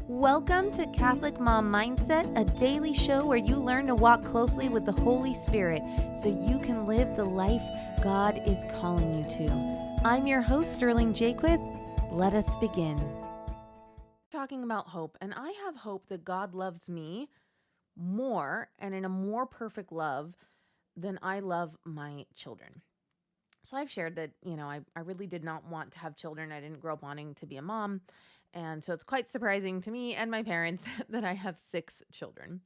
Welcome to Catholic Mom Mindset, a daily show where you learn to walk closely with the Holy Spirit so you can live the life God is calling you to. I'm your host, Sterling Jaquith. Let us begin. Talking about hope, and I have hope that God loves me more and in a more perfect love than I love my children. So I've shared that, I really did not want to have children. I didn't grow up wanting to be a mom. And so it's quite surprising to me and my parents that I have 6 children.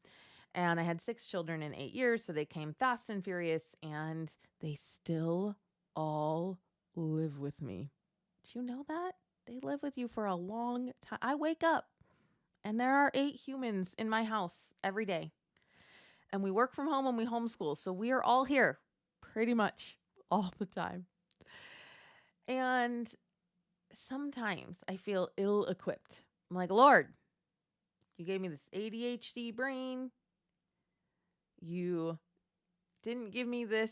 And I had 6 children in 8 years, so they came fast and furious, and they still all live with me. Do you know that? They live with you for a long time. I wake up and there are 8 humans in my house every day. And we work from home and we homeschool. So we are all here pretty much all the time. And sometimes I feel ill-equipped. I'm like, Lord, you gave me this ADHD brain. You didn't give me this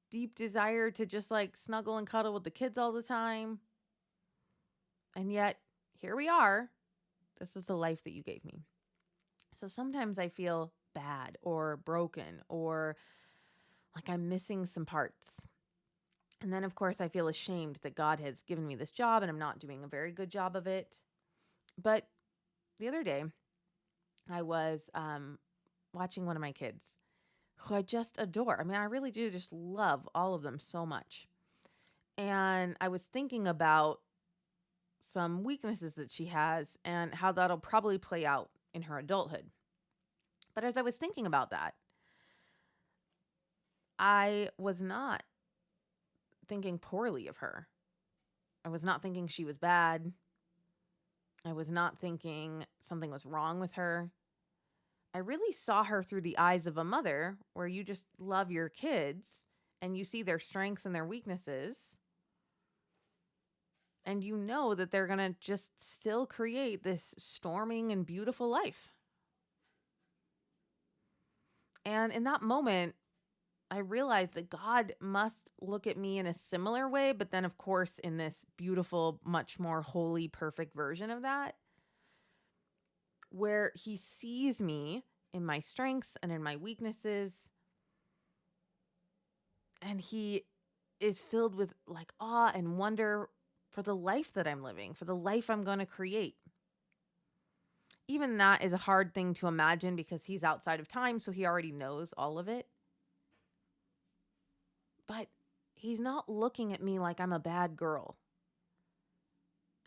deep desire to just like snuggle and cuddle with the kids all the time. And yet, here we are. This is the life that you gave me. So sometimes I feel bad or broken or like I'm missing some parts. And then, of course, I feel ashamed that God has given me this job and I'm not doing a very good job of it. But the other day, I was watching one of my kids who I just adore. I mean, I really do just love all of them so much. And I was thinking about some weaknesses that she has and how that'll probably play out in her adulthood. But as I was thinking about that, I was not thinking poorly of her. I was not thinking she was bad. I was not thinking something was wrong with her. I really saw her through the eyes of a mother where you just love your kids and you see their strengths and their weaknesses. And you know that they're going to just still create this storming and beautiful life. And in that moment, I realized that God must look at me in a similar way, but then, of course, in this beautiful, much more holy, perfect version of that, where he sees me in my strengths and in my weaknesses, and he is filled with like awe and wonder for the life that I'm living, for the life I'm going to create. Even that is a hard thing to imagine because he's outside of time, so he already knows all of it. But he's not looking at me like I'm a bad girl.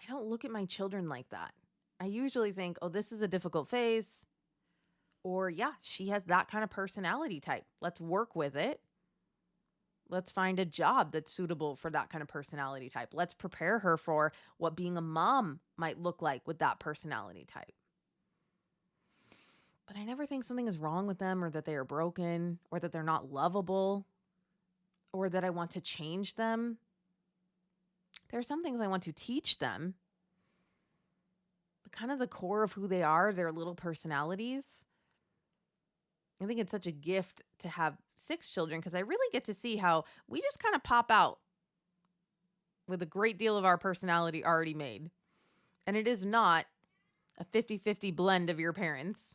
I don't look at my children like that. I usually think, oh, this is a difficult phase. Or, yeah, she has that kind of personality type. Let's work with it. Let's find a job that's suitable for that kind of personality type. Let's prepare her for what being a mom might look like with that personality type. But I never think something is wrong with them or that they are broken or that they're not lovable or that I want to change them. There are some things I want to teach them, but kind of the core of who they are, their little personalities. I think it's such a gift to have 6 children because I really get to see how we just kind of pop out with a great deal of our personality already made. And it is not a 50-50 blend of your parents.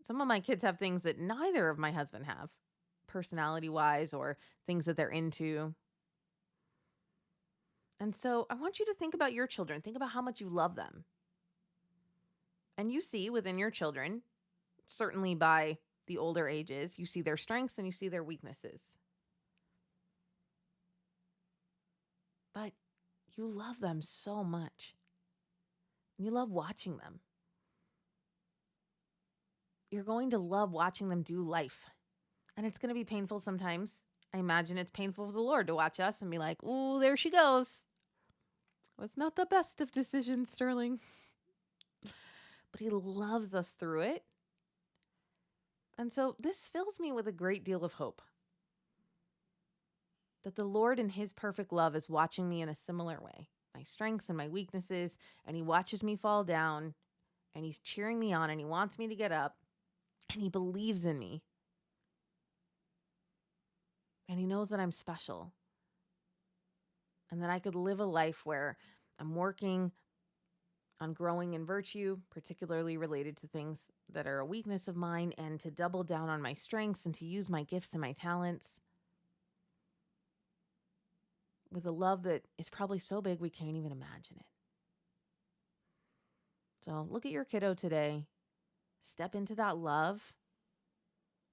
Some of my kids have things that neither of my husband have, personality-wise, or things that they're into. And so I want you to think about your children. Think about how much you love them. And you see within your children, certainly by the older ages, you see their strengths and you see their weaknesses. But you love them so much. You love watching them. You're going to love watching them do life. And it's going to be painful sometimes. I imagine it's painful for the Lord to watch us and be like, ooh, there she goes. It was not the best of decisions, Sterling. But he loves us through it. And so this fills me with a great deal of hope. That the Lord in his perfect love is watching me in a similar way. My strengths and my weaknesses. And he watches me fall down. And he's cheering me on. And he wants me to get up. And he believes in me. And he knows that I'm special. And that I could live a life where I'm working on growing in virtue, particularly related to things that are a weakness of mine, and to double down on my strengths and to use my gifts and my talents with a love that is probably so big we can't even imagine it. So look at your kiddo today. Step into that love,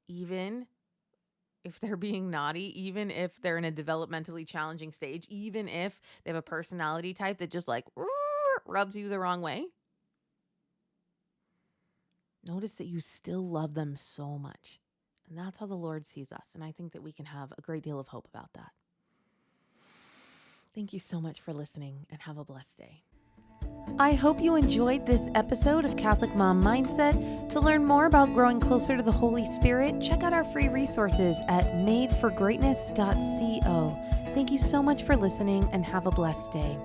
even if they're being naughty, even if they're in a developmentally challenging stage, even if they have a personality type that just like rubs you the wrong way. Notice that you still love them so much. And that's how the Lord sees us. And I think that we can have a great deal of hope about that. Thank you so much for listening, and have a blessed day. I hope you enjoyed this episode of Catholic Mom Mindset. To learn more about growing closer to the Holy Spirit, check out our free resources at madeforgreatness.co. Thank you so much for listening, and have a blessed day.